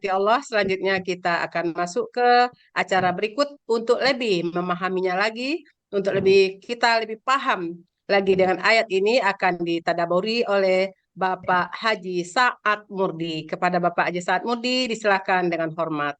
Allah, selanjutnya kita akan masuk ke acara berikut untuk lebih memahaminya lagi, untuk kita lebih paham lagi dengan ayat ini akan ditadaburi oleh Bapak Haji Sa'ad Murdi. Kepada Bapak Haji Sa'ad Murdi, disilakan dengan hormat.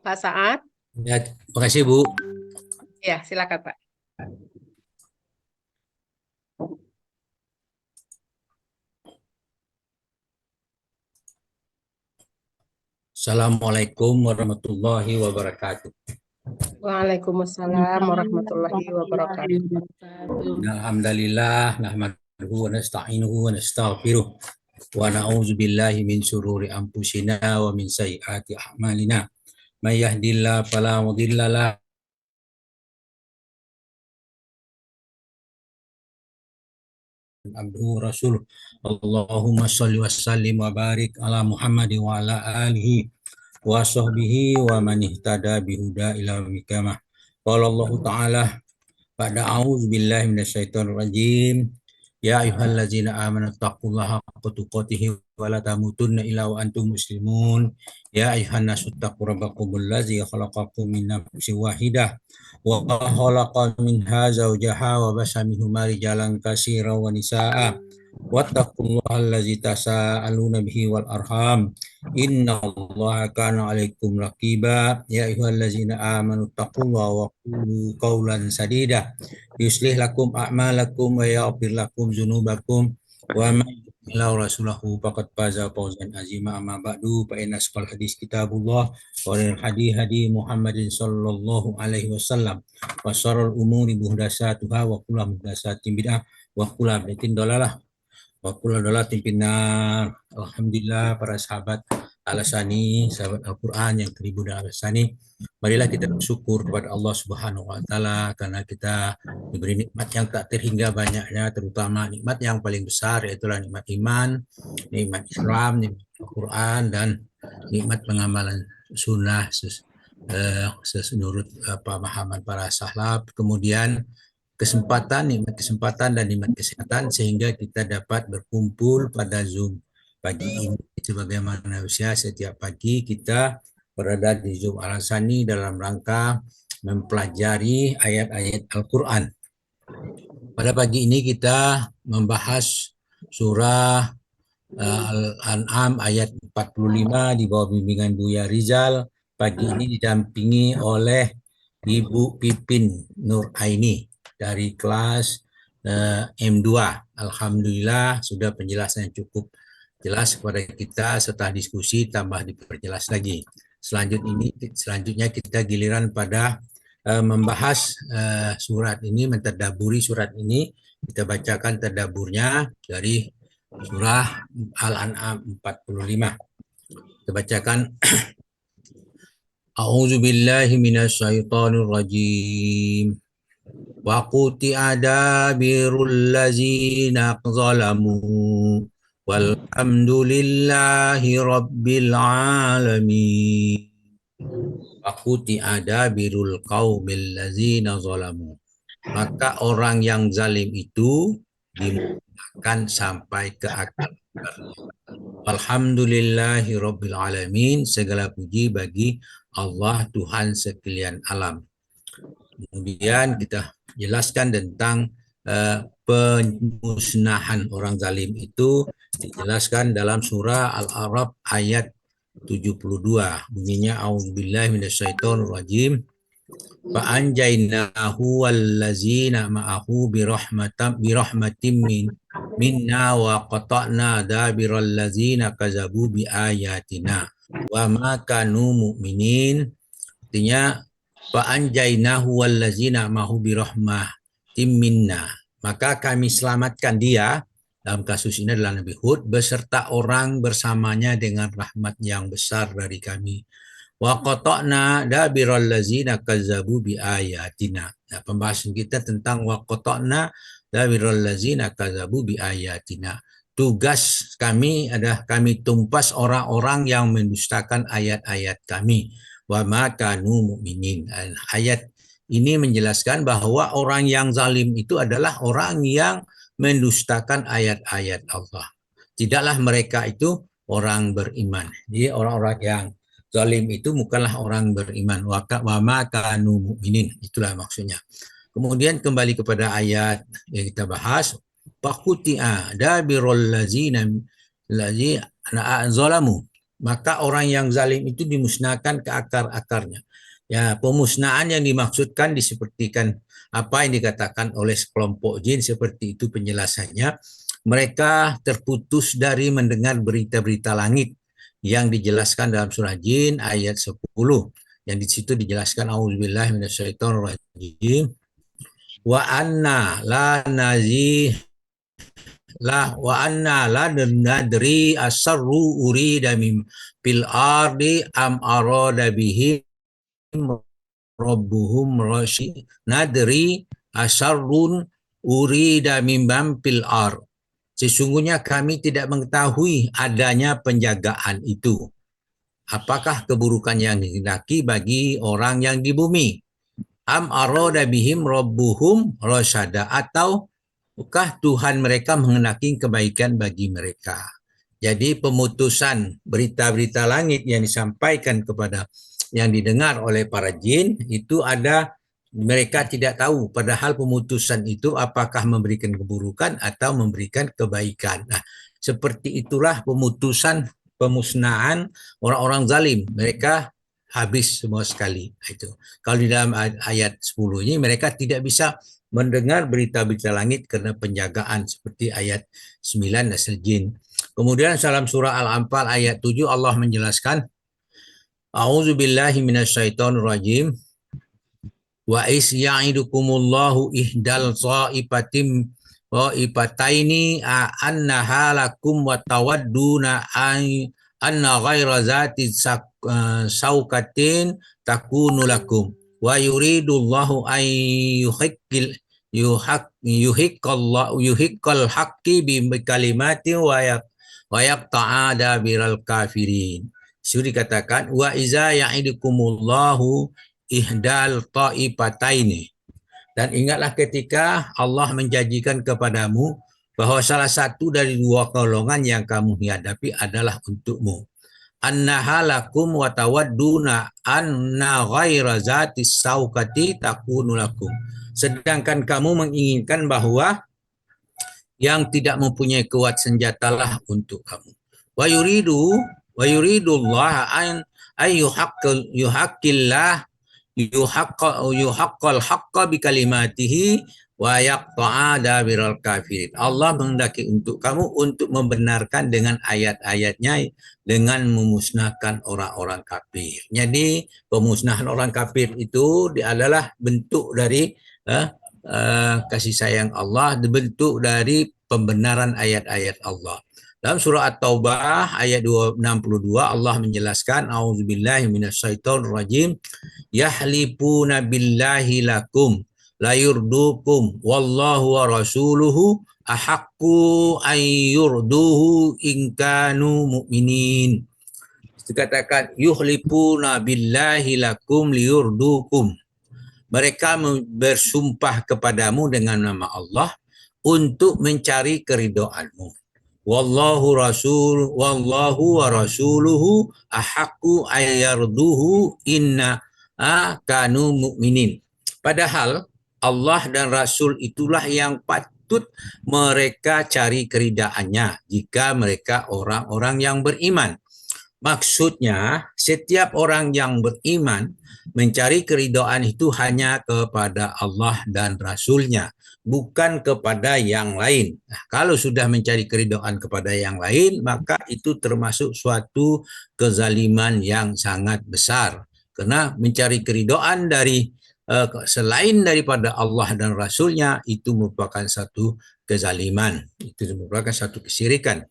Pak Sa'ad? Ya, terima kasih Bu. Ya, silakan Pak. Assalamualaikum warahmatullahi wabarakatuh. Waalaikumsalam warahmatullahi wabarakatuh. Alhamdulillah, nahmaduhu wa nasta'inuhu wa nastaghfiruh. Wa na'udzu billahi min syururi anfusina wa min sayyiati a'malina. May yahdihillahu fala mudilla lahu abduhu rasuluh. Allahumma shalli wa sallim wa barik ala Muhammad wa ala alihi wa sahbihi wa man ihtada bihuda ila yaumil qiyamah. Qala Allah Ta'ala ba'da a'udzu billahi minasyaitonir rajim. Ya ayyuhallazina amanu taqullaha haqqa tuqatih wa la tamutunna illa wa antum muslimun. Ya ayyuhan nasu taqu rabbakumul ladzi khalaqakum min nafsin wahidah wa khalaqa minha zawjaha wa basa minhuma rijalan katsiran wa nisaa'a. Wattaqullaha allazi tasaaluna bihi wal arham. Innallaha kana 'alaikum raqiba. Ya ayyuhallazina amanu taqullaha wa qulu qawlan sadida yuslih lakum a'malakum wa yaghfir lakum dzunubakum wa man yuti'illah rasulahu faqad faza fawzan azima. Amma ba'du fa inna asqal hadis kitabullah wa hadi Muhammadin sallallahu alaihi wasallam wa syarrul umuri muhdatsatuha wa kullu muhdatsatin bid'ah wa kullu bid'atin dhalalah wa kullu dhalalatin finnar. Alhamdulillah para sahabat Al-Asani, sahabat Al-Quran yang teribu dalam Al-Asani, marilah kita bersyukur kepada Allah Subhanahu wa Ta'ala karena kita diberi nikmat yang tak terhingga banyaknya, terutama nikmat yang paling besar yaitu nikmat iman, nikmat Islam, nikmat Al-Quran, dan nikmat pengamalan sunnah menurut pemahaman para salaf. Kemudian nikmat kesempatan dan nikmat kesehatan sehingga kita dapat berkumpul pada Zoom pagi ini. Sebagaimana usia setiap pagi kita berada di Zoom Al-Asani dalam rangka mempelajari ayat-ayat Al-Quran. Pada pagi ini kita membahas surah Al-An'am ayat 45 di bawah bimbingan Buya Rizal. Pagi ini didampingi oleh Ibu Pipin Nur Aini dari kelas M2. Alhamdulillah sudah penjelasan yang cukup jelas kepada kita, setelah diskusi tambah diperjelas lagi. Selanjutnya kita giliran pada membahas surat ini, mentadaburi surat ini. Kita bacakan tadaburnya dari surah Al-An'am 45. Kita bacakan. A'udzu billahi minasyaitonir rajim. Wa quti'a dabirul ladzina zalamu walhamdulillahi rabbil alamin. Wa quti'a dabirul qaumil ladzina zalamu. Maka orang yang zalim itu dimusnahkan sampai ke akar. Alhamdulillahi rabbil alamin. Segala puji bagi Allah Tuhan sekalian alam. Kemudian kita jelaskan tentang pemusnahan orang zalim itu dijelaskan dalam surah Al-A'raf ayat 72. Bunyinya a'udzubillahi minasyaitonir rajim. Fa anjaynahu wallazina ma'ahu birahmatin minna wa qata'na dabiral ladzina kazabu bi ayatina wa ma kanu mu'minin. Artinya fa anjaynahu wallazina ma'ahu birahmatin minna, maka kami selamatkan dia, dalam kasus ini adalah Nabi Hud, beserta orang bersamanya dengan rahmat yang besar dari kami. Wa qata'na dabiral ladzina kazzabu bi ayatina. Nah, pembahasan kita tentang wa qata'na dabiral ladzina kazzabu bi ayatina. Tugas kami adalah kami tumpas orang-orang yang mendustakan ayat-ayat kami. Wa ma kanu mu'minin. Ayat ini menjelaskan bahwa orang yang zalim itu adalah orang yang mendustakan ayat-ayat Allah. Tidaklah mereka itu orang beriman. Jadi orang-orang yang zalim itu bukanlah orang beriman. Wa ma kanu mu'minin. Itulah maksudnya. Kemudian kembali kepada ayat yang kita bahas, faquti'a dabirul ladzina zalamu. Maka orang yang zalim itu dimusnahkan ke akar-akarnya. Ya, pemusnahan yang dimaksudkan disepertikan apa yang dikatakan oleh sekelompok jin, seperti itu penjelasannya. Mereka terputus dari mendengar berita-berita langit yang dijelaskan dalam surah Jin ayat 10. Yang di situ dijelaskan auzubillahi minasyaitonirrajim wa anna la nazi la wa anna la nadri asarru urida min fil ardi am arada bihim rabbuhum rasyid nadri asarrun urida min fil ard. Sesungguhnya kami tidak mengetahui adanya penjagaan itu. Apakah keburukan yang dihendaki bagi orang yang di bumi? Am arada bihim rabbuhum rasyada, atau bukankah Tuhan mereka menghendaki kebaikan bagi mereka? Jadi pemutusan berita-berita langit yang disampaikan kepada yang didengar oleh para jin itu ada, mereka tidak tahu padahal pemutusan itu apakah memberikan keburukan atau memberikan kebaikan. Nah, seperti itulah pemusnahan orang-orang zalim. Mereka habis semua sekali. Itu. Kalau di dalam ayat 10 ini mereka tidak bisa mendengar berita-berita langit karena penjagaan seperti ayat 9 asal jin. Kemudian dalam surah Al-Anfal ayat 7 Allah menjelaskan A'udzubillahi minasyaitonirrajim wa is ya'idukumullahu ihdal ta'ifataini annaha lakum wa tawadduna anna ghaira zati saukatin takunu lakum wa yuridullahu an yuhiqqal haqqi bi kalimati wa yaqta'a dabiral kafirin. Sudah dikatakan wa iza ya'idukumullahu ihdal ta'ifataini. Dan ingatlah ketika Allah menjanjikan kepadamu bahwa salah satu dari dua golongan yang kamu hadapi adalah untukmu. Annaha lakum wa tawadduna anna ghaira zati saukati takunu lakum. Sedangkan kamu menginginkan bahwa yang tidak mempunyai kuat senjatalah untuk kamu. Wa yuridullah an yuhaqqal haqqa bi kalimatihi wa yaqta'a dabiral kafirin. Allah menghendaki untuk kamu untuk membenarkan dengan ayat-ayatnya dengan memusnahkan orang-orang kafir. Jadi pemusnahan orang kafir itu adalah bentuk dari kasih sayang Allah, bentuk dari pembenaran ayat-ayat Allah. Dalam surah At-Taubah ayat 62 Allah menjelaskan auzubillahi minasyaitonirrajim yahlifuna billahi lakum la yurdukum wallahu wa rasuluhu ahaqqu an yurduhu in kanu mu'minin. Dikatakan yuhlifuna billahi lakum liyurdukum. Mereka bersumpah kepadamu dengan nama Allah untuk mencari keridhaanmu. Wallahu wa rasuluhu ahaqqu ayyarduhu inna kanu mu'minin. Padahal Allah dan Rasul itulah yang patut mereka cari keridhaannya jika mereka orang-orang yang beriman. Maksudnya setiap orang yang beriman mencari keridhaan itu hanya kepada Allah dan Rasulnya, bukan kepada yang lain. Nah, kalau sudah mencari keridhaan kepada yang lain, maka itu termasuk suatu kezaliman yang sangat besar. Karena mencari keridhaan dari selain daripada Allah dan Rasulnya itu merupakan satu kezaliman, itu merupakan satu kesyirikan.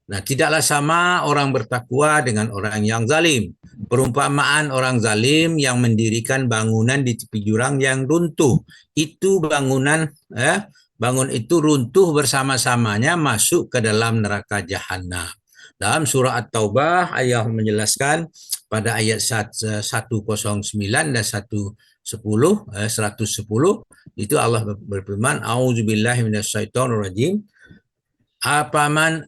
Nah, tidaklah sama orang bertakwa dengan orang yang zalim. Perumpamaan orang zalim yang mendirikan bangunan di tepi jurang yang runtuh. Itu bangun itu runtuh bersama-samanya masuk ke dalam neraka jahanam. Dalam surah At-Taubah ayat menjelaskan pada ayat 109 dan 110 Itu Allah berfirman, A'udzubillahi minasyaitonirrajim. Apaman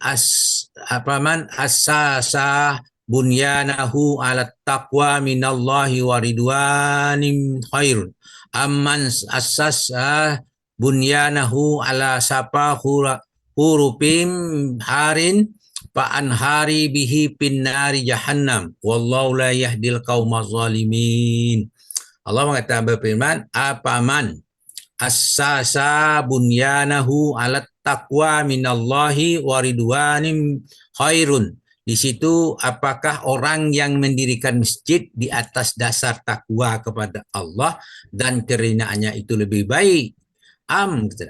assasa bunyanahu ala taqwa minallahi wa ridwanim khairun amman assasa bunyanahu ala sapa hurupim harin fa anhari bihi pinnari jahannam wallahu la yahdil qaumaz zalimin. Allah mengatakan berfirman, apaman assasa bunyanahu ala taqwa minallahi wa ridwanim khairun. Di situ apakah orang yang mendirikan masjid di atas dasar takwa kepada Allah dan kerenaannya itu lebih baik?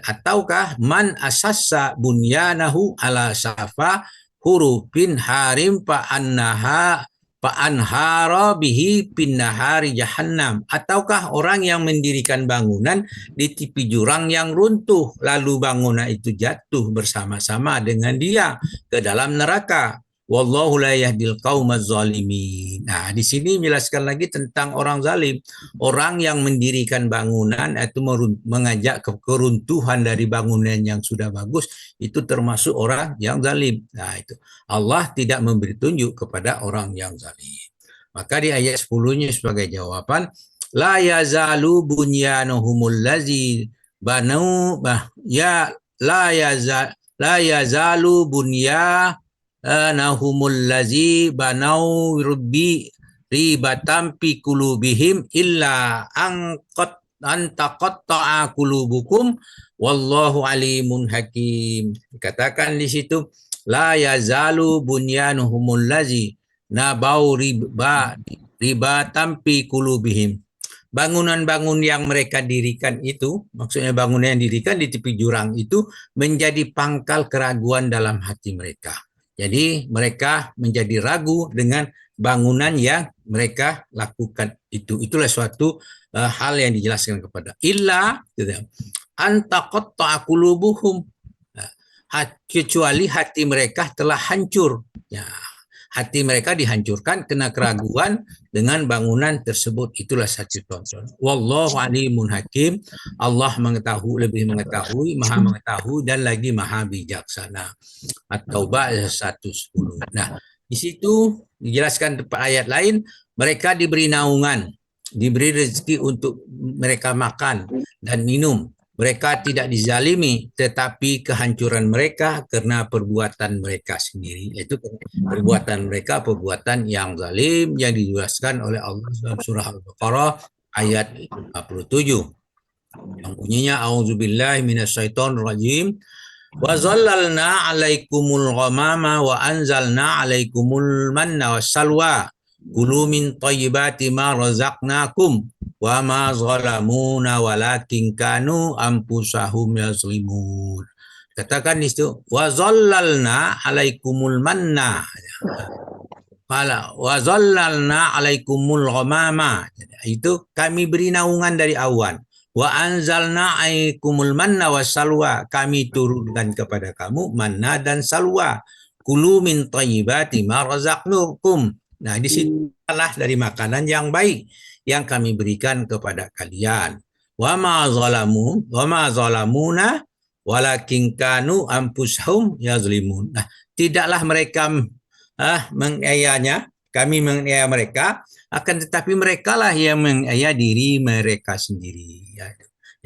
Ataukah man asassa bunyanahu ala safa hurufin harim anhara bihi pinnahari jahannam. Ataukah orang yang mendirikan bangunan di tepi jurang yang runtuh, lalu bangunan itu jatuh bersama-sama dengan dia ke dalam neraka. Wallahu la yahdil qaumaz zalimin. Nah, di sini menjelaskan lagi tentang orang zalim, orang yang mendirikan bangunan itu mengajak ke keruntuhan dari bangunan yang sudah bagus, itu termasuk orang yang zalim. Nah, itu Allah tidak memberi tunjuk kepada orang yang zalim. Maka di ayat 10-nya sebagai jawaban, la yazalu bunyanuhumul lazi banu ya la yazalu bunyanahumul lazi banau ribatam fi qulubihim illa antaqatta'a qulubukum wallahu alimun hakim. Dikatakan di situ, la yazalu bunyanuhumul lazi nabau ribatam fi qulubihim. Bangunan-bangunan yang mereka dirikan itu, maksudnya bangunan yang dirikan di tepi jurang itu menjadi pangkal keraguan dalam hati mereka. Jadi mereka menjadi ragu dengan bangunan yang mereka lakukan itu. Itulah suatu hal yang dijelaskan kepada illa antaqatta'a qulubuhum, kecuali hati mereka telah hancur. Ya, hati mereka dihancurkan karena keraguan dengan bangunan tersebut. Itulah satu contoh. Wallahu alimun hakim. Allah lebih mengetahui, maha mengetahui dan lagi maha bijaksana. At-Taubah 110. Nah, di situ dijelaskan tempat ayat lain, mereka diberi naungan, diberi rezeki untuk mereka makan dan minum. Mereka tidak dizalimi, tetapi kehancuran mereka karena perbuatan mereka sendiri. Yaitu perbuatan mereka, perbuatan yang zalim yang dijelaskan oleh Allah dalam surah Al-Baqarah ayat 57. Yang bunyinya, A'udzubillahi minasyaitonirrajim. Wa zallalna 'alaikumul ghamama wa anzalna 'alaikumul manna wassalwa. Kulu min thayyibati ma razaqnakum wa ma zalamuna walakin kanu anfusahum yazlimun. Katakan itu, wa zallalna 'alaikumul manna wa zallalna 'alaikumul ghamama. Itu kami beri naungan dari awan. Wa anzalna 'alaikumul manna wassalwa. Kami turunkan kepada kamu manna dan salwa. Kulu min thayyibati ma razaqnakum. Nah, di situlah dari makanan yang baik yang kami berikan kepada kalian. Wa ma zalamuna walakin kanu anfusahum yazlimun. Nah, tidaklah mereka menganiayanya, kami menganiaya mereka, akan tetapi merekalah yang menganiaya diri mereka sendiri. Ya.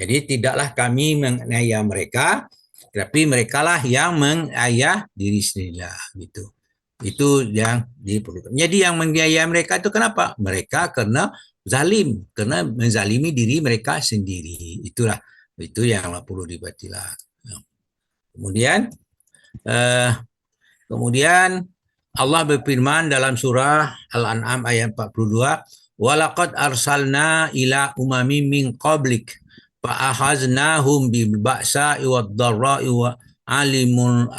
Jadi tidaklah kami menganiaya mereka, tapi merekalah yang menganiaya diri sendiri gitu. Itu yang diperlukan. Jadi yang menganiaya mereka itu kenapa? Mereka karena zalim, karena menzalimi diri mereka sendiri. Itulah itu yang perlu dibatilah. Kemudian Allah berfirman dalam surah Al-An'am ayat 42, walaqad arsalna ila umamin min qablik fa akhaznahum bil ba'sa'i wad dharra'i wa alimun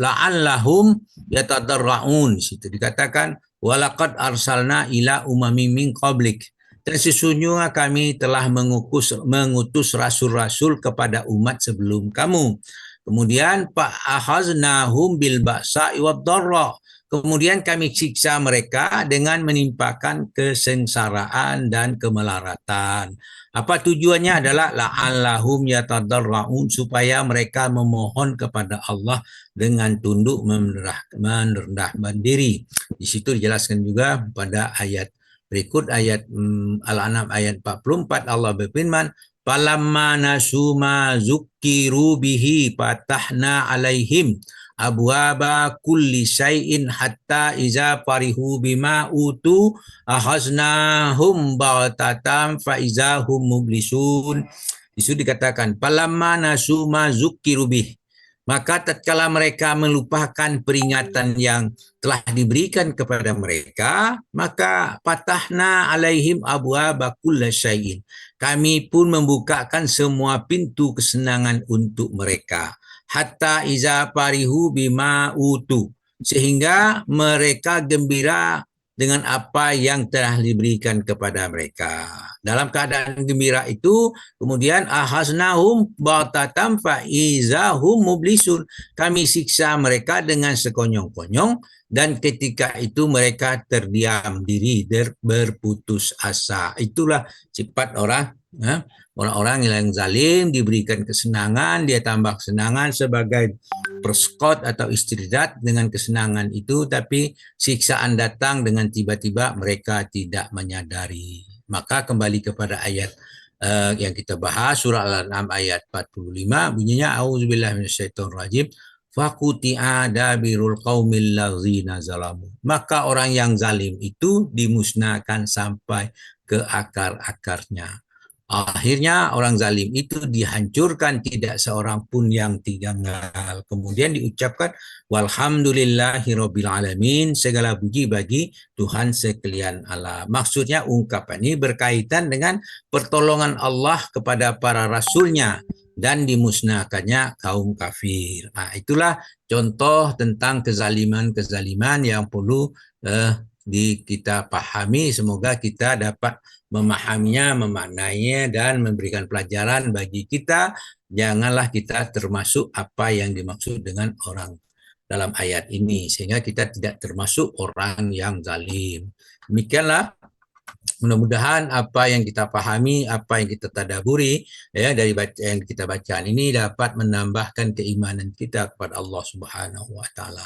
la'allahum yatadarraun. Situ dikatakan walaqad arsalna ila umamin min qablik. Dan sesungguhnya kami telah mengutus rasul-rasul kepada umat sebelum kamu. Kemudian fa akhaznahum bil ba'sa'i wad dharra. kemudian kami siksa mereka dengan menimpakan kesengsaraan dan kemelaratan. Apa tujuannya adalah la'allahum yatadarraun, supaya mereka memohon kepada Allah dengan tunduk merendahkan diri. Di situ dijelaskan juga pada ayat berikut, ayat Al-An'am ayat 44, Allah berfirman, "Falamma nasu ma zukkiru bihi fatahna alaihim abwaba kulli syai'in hatta iza farihu bima utu akhaznahum baghtatan fa iza hum mublisun." Itu dikatakan palamma nasu ma zukkiru bih, maka tatkala mereka melupakan peringatan yang telah diberikan kepada mereka, maka patahna alaihim abwaba kulli syai'in, kami pun membukakan semua pintu kesenangan untuk mereka, hatta iza farihu bima utu, sehingga mereka gembira dengan apa yang telah diberikan kepada mereka. Dalam keadaan gembira itu, kemudian ahaznahum batatam fa izahum mublisun, kami siksa mereka dengan sekonyong-konyong, dan ketika itu mereka terdiam diri, berputus asa. Itulah sifat orang-orang yang zalim, diberikan kesenangan, dia tambah kesenangan sebagai perskot atau istirahat dengan kesenangan itu, tapi siksaan datang dengan tiba-tiba mereka tidak menyadari. Maka kembali kepada ayat yang kita bahas, surah Al-An'am ayat 45, bunyinya auzubillahi minasyaitonirrajim, faquti'a dabirul qaumil ladzina zalamu, maka orang yang zalim itu dimusnahkan sampai ke akar-akarnya. Akhirnya orang zalim itu dihancurkan, tidak seorang pun yang tinggal. Kemudian diucapkan walhamdulillahirabbil alamin, segala puji bagi Tuhan sekalian alam. Maksudnya ungkapan ini berkaitan dengan pertolongan Allah kepada para rasulnya dan dimusnahkannya kaum kafir. Nah, itulah contoh tentang kezaliman-kezaliman yang perlu kita pahami. Semoga kita dapat memahaminya, memaknainya, dan memberikan pelajaran bagi kita. Janganlah kita termasuk apa yang dimaksud dengan orang dalam ayat ini, sehingga kita tidak termasuk orang yang zalim. Demikianlah, mudah-mudahan apa yang kita pahami, apa yang kita tadaburi ya dari yang kita bacaan ini dapat menambahkan keimanan kita kepada Allah Subhanahu wa taala.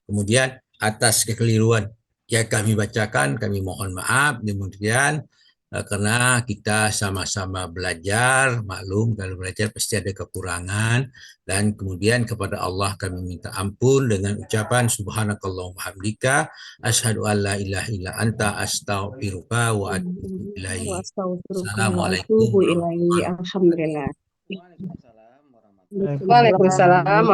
Kemudian atas kekeliruan yang kami bacakan, kami mohon maaf. Kemudian karena kita sama-sama belajar, maklum kalau belajar pasti ada kekurangan, dan kemudian kepada Allah kami minta ampun dengan ucapan subhanakallahumma hamdika asyhadu an la ilaha illa anta astaghfiruka wa atubu ilaik. Assalamualaikum warahmatullahi wabarakatuh. Waalaikumsalam.